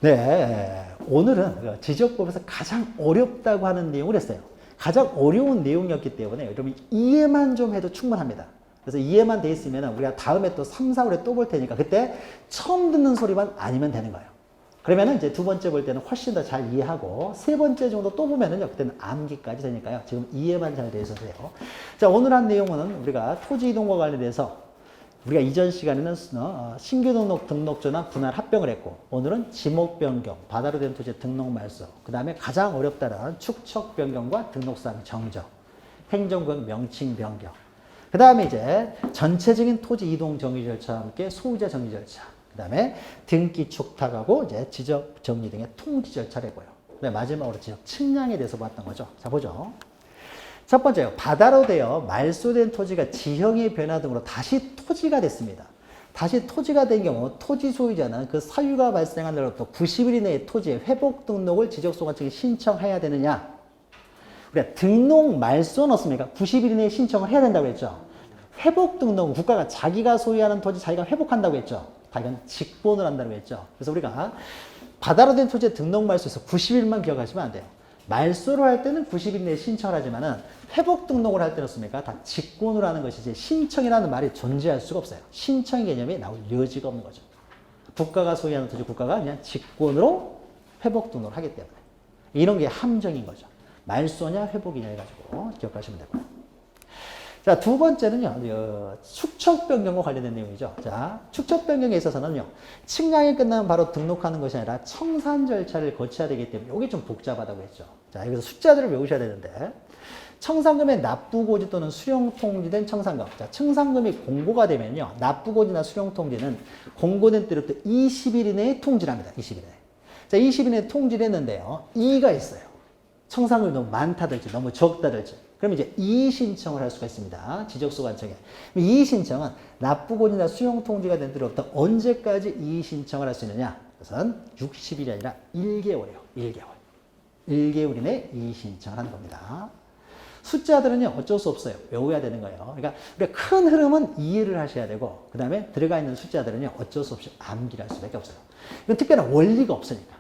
네, 오늘은 지적법에서 가장 어렵다고 하는 내용을 했어요. 가장 어려운 내용이었기 때문에 여러분 이해만 좀 해도 충분합니다. 그래서 이해만 돼 있으면 우리가 다음에 또 3, 4월에 또 볼 테니까 그때 처음 듣는 소리만 아니면 되는 거예요. 그러면은 이제 두 번째 볼 때는 훨씬 더 잘 이해하고 세 번째 정도 또 보면은요, 그때는 암기까지 되니까요. 지금 이해만 잘 돼 있어도 돼요. 자, 오늘 한 내용은 우리가 토지 이동과 관련돼서 우리가 이전 시간에는 신규 등록조나 분할 합병을 했고, 오늘은 지목 변경, 바다로 된 토지의 등록 말소, 그 다음에 가장 어렵다는 축척 변경과 등록상 정정, 행정구역 명칭 변경, 그 다음에 이제 전체적인 토지 이동 정의 절차와 함께 소유자 정의 절차, 그 다음에 등기 축탁하고 이제 지적 정리 등의 통지 절차래고요. 그다음에 마지막으로 지적 측량에 대해서 봤던 거죠. 자, 보죠. 첫 번째요. 바다로 되어 말소된 토지가 지형의 변화 등으로 다시 토지가 됐습니다. 다시 토지가 된 경우 토지 소유자는 그 사유가 발생한 날로부터 90일 이내에 토지의 회복 등록을 지적소관청에 신청해야 되느냐? 우리가 등록 말소 넣었습니까? 90일 이내에 신청을 해야 된다고 했죠. 회복 등록은 국가가 자기가 소유하는 토지 자기가 회복한다고 했죠. 다 이건 직본을 한다고 했죠. 그래서 우리가 바다로 된 토지의 등록 말소에서 90일만 기억하시면 안 돼요. 말소를 할 때는 90일 내에 신청을 하지만은 회복 등록을 할 때는 습니까? 다 직권으로 하는 것이지 신청이라는 말이 존재할 수가 없어요. 신청 개념이 나올 여지가 없는 거죠. 국가가 소유하는 토지 국가가 그냥 직권으로 회복 등록을 하기 때문에 이런 게 함정인 거죠. 말소냐 회복이냐 해가지고 기억하시면 되고요. 자, 두 번째는요, 축척 변경과 관련된 내용이죠. 자, 축척 변경에 있어서는요, 측량이 끝나면 바로 등록하는 것이 아니라 청산 절차를 거쳐야 되기 때문에 이게 좀 복잡하다고 했죠. 자, 여기서 숫자들을 외우셔야 되는데, 청산금의 납부고지 또는 수령통지된 청산금. 자, 청산금이 공고가 되면요, 납부고지나 수령통지는 공고된 때로부터 20일 이내에 통지를 합니다. 20일 이내에. 자, 20일 이내에 통지를 했는데요, 이의가 있어요. 청산금이 너무 많다든지 너무 적다든지. 그러면 이제 이의 신청을 할 수가 있습니다. 지적소관청에. 이의 신청은 납부고지나 수용통지가 된 때로부터 언제까지 이의 신청을 할 수 있느냐? 그것은 60일이 아니라 1개월이에요. 1개월. 1개월 이내에 이의 신청을 하는 겁니다. 숫자들은요, 어쩔 수 없어요. 외워야 되는 거예요. 그러니까 우리가 큰 흐름은 이해를 하셔야 되고, 그 다음에 들어가 있는 숫자들은요, 어쩔 수 없이 암기를 할 수밖에 없어요. 이건 특별한 원리가 없으니까.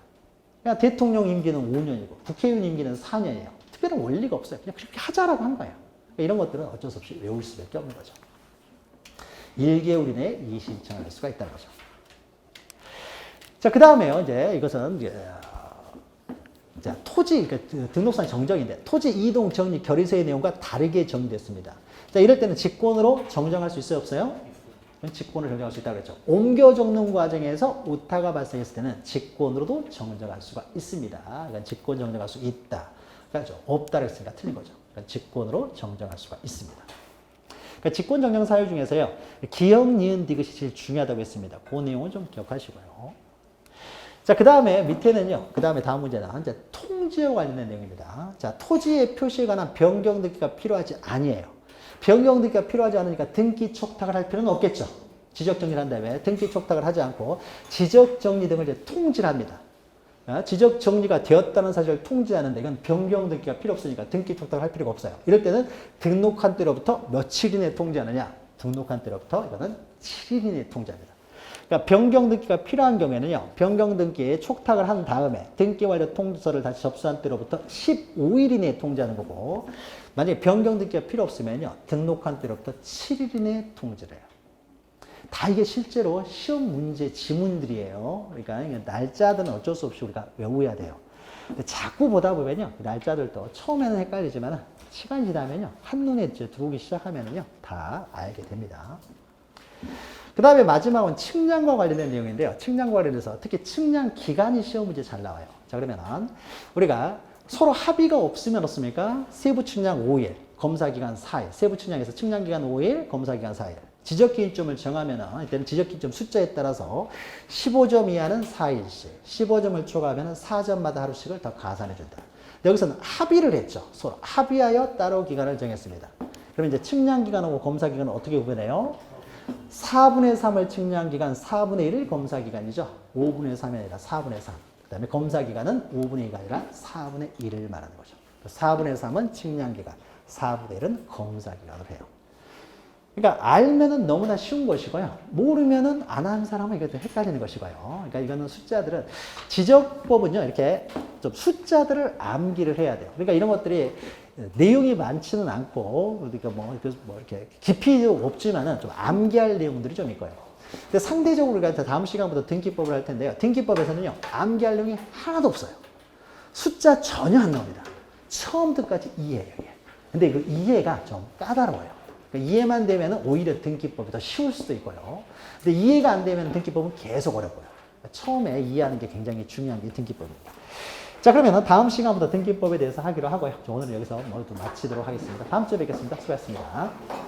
그러니까 대통령 임기는 5년이고, 국회의원 임기는 4년이에요. 특별한 원리가 없어요. 그냥 그렇게 하자라고 한 거예요. 그러니까 이런 것들은 어쩔 수 없이 외울 수밖에 없는 거죠. 1개월 이내에 이의 신청을 할 수가 있다는 거죠. 자, 그 다음에요. 이제 이것은 자, 토지, 그러니까 등록상 정정인데 토지 이동 정리 결의서의 내용과 다르게 정리됐습니다. 자, 이럴 때는 직권으로 정정할 수 있어요, 없어요? 직권으로 정정할 수 있다고 그랬죠. 옮겨 적는 과정에서 오타가 발생했을 때는 직권으로도 정정할 수가 있습니다. 그러니까 직권 정정할 수 있다. 그렇죠. 없다고 했으니까 틀린 거죠. 그러니까 직권으로 정정할 수가 있습니다. 그러니까 직권 정정 사유 중에서요, 기역, 니은, 디귿이 제일 중요하다고 했습니다. 그 내용은 좀 기억하시고요. 자, 그 다음에 밑에는요, 그 다음에 다음 문제는 이제 통지와 관련된 내용입니다. 자, 토지의 표시에 관한 변경 등기가 필요하지 아니에요. 변경 등기가 필요하지 않으니까 등기 촉탁을 할 필요는 없겠죠. 지적 정리를 한 다음에 등기 촉탁을 하지 않고 지적 정리 등을 이제 통지를 합니다. 지적 정리가 되었다는 사실을 통지하는데 이건 변경 등기가 필요 없으니까 등기 촉탁을 할 필요가 없어요. 이럴 때는 등록한 때로부터 며칠 이내에 통지하느냐? 등록한 때로부터 이거는 7일 이내에 통지합니다. 그러니까 변경 등기가 필요한 경우에는요, 변경 등기에 촉탁을 한 다음에 등기 완료 통지서를 다시 접수한 때로부터 15일 이내에 통지하는 거고, 만약에 변경 등기가 필요 없으면요, 등록한 때로부터 7일 이내에 통지를 해요. 다 이게 실제로 시험 문제 지문들이에요. 그러니까 날짜들은 어쩔 수 없이 우리가 외워야 돼요. 근데 자꾸 보다 보면요, 날짜들도 처음에는 헷갈리지만 시간이 지나면요, 한눈에 들어오기 시작하면요, 다 알게 됩니다. 그 다음에 마지막은 측량과 관련된 내용인데요. 측량과 관련해서 특히 측량 기간이 시험 문제 잘 나와요. 자, 그러면 우리가 서로 합의가 없으면 어떻습니까? 세부 측량 5일, 검사 기간 4일. 세부 측량에서 측량 기간 5일, 검사 기간 4일. 지적 기준점을 정하면은 이때는 지적 기준점 숫자에 따라서 15점 이하는 4일씩, 15점을 초과하면은 4점마다 하루씩을 더 가산해 준다. 여기서는 합의를 했죠. 서로 합의하여 따로 기간을 정했습니다. 그럼 이제 측량 기간하고 검사 기간은 어떻게 구분해요? 4분의 3을 측량 기간, 4분의 1을 검사 기간이죠. 5분의 3이 아니라 4분의 3. 그 다음에 검사 기간은 5분의 2가 아니라 4분의 1을 말하는 거죠. 4분의 3은 측량 기간, 4분의 1은 검사 기간을 해요. 그러니까 알면은 너무나 쉬운 것이고요. 모르면은 안 하는 사람은 이게 헷갈리는 것이고요. 그러니까 이거는 숫자들은 지적법은요 이렇게 좀 숫자들을 암기를 해야 돼요. 그러니까 이런 것들이 내용이 많지는 않고 그러니까 뭐 이렇게 깊이도 없지만은 좀 암기할 내용들이 좀 있고요. 근데 상대적으로 우리가 다음 시간부터 등기법을 할 텐데요. 등기법에서는요 암기할 내용이 하나도 없어요. 숫자 전혀 안 나옵니다. 처음부터까지 이해예요. 이게. 근데 그 이해가 좀 까다로워요. 그러니까 이해만 되면 오히려 등기법이 더 쉬울 수도 있고요. 근데 이해가 안 되면 등기법은 계속 어렵고요. 그러니까 처음에 이해하는 게 굉장히 중요한 게 등기법입니다. 자, 그러면 다음 시간부터 등기법에 대해서 하기로 하고요. 오늘은 여기서 모두 마치도록 하겠습니다. 다음 주에 뵙겠습니다. 수고하셨습니다.